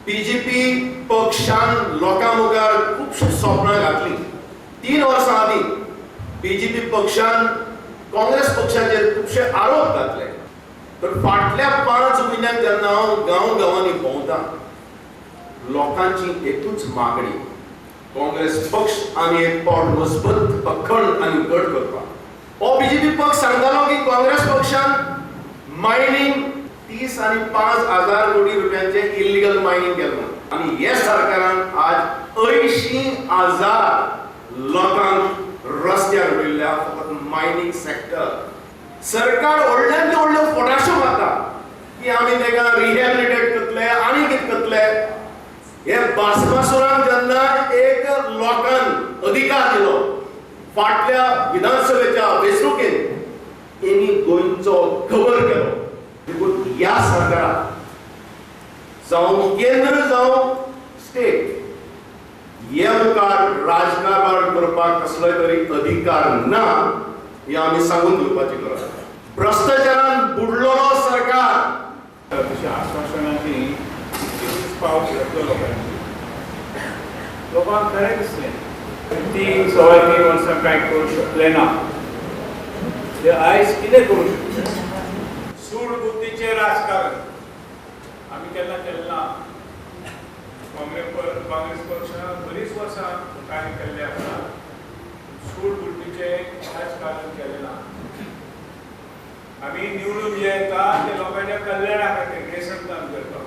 BJP पक्षान लोकां मुखार खूबशीं स्वप्नां घातली। 3 वर्सां आदीं बीजेपी पक्षान काँग्रेस पक्षाचेर खुबशे आरोप घातले। तर फाटल्या 5 म्हयन्यांत जेन्ना हांव गांवांनी भोंवतां, लोकांची एकूच मागणी काँग्रेस पक्ष आनी एक पावट मजबूत अखंड आनी घट करपाक। हो बीजेपी पक्ष सांगतालो की काँग्रेस पक्षान मायनिंग 30 आनी 5,000 कोटी रुपयांचे इल्लीगल मायनिंग केलें आनी हे सरकारान आज 80,000 लोकांक रस्त्यार उडयल्या फकत मायनिंग सेक्टर। सरकार व्हडल्यान व्हडल्यो फोटाश्यो मारता की आमी तेका रिहॅबिलिटेट करतले आनी कितें करतले। हे बासमासुरान जेन्ना एक लोकांक अधिकार दिलो फाटल्या विधानसभेच्या वेंचणुकेन, तेणी गोंयचो खबर केलो। देखून ह्या सरकाराक जावं केंद्र जावं स्टेट हे मुखार राजकारणां करपाक कसलोय तरी अधिकार ना हे आमी सांगून दिवपाची गरज आसा। भ्रष्टाचारान बुडलेलो सरकार तशी आश्वासनांनी पावस घेतलो लोकांक खरें दिसलें ती सवाय 3 वर्सां कांय करूंक शकले ना। ते आयज कितें करूं शकले? सूड बुद्धीचें राजकारण आमी केन्ना केलें ना। काँग्रेस पक्षान बरीच वर्सां कार्य केल्लें आसा, सूड बुद्धीचें राजकारण केलें ना। आमी निवडून जे येता ते लोकांच्या कल्याणा खातीर हे संकल्प करता।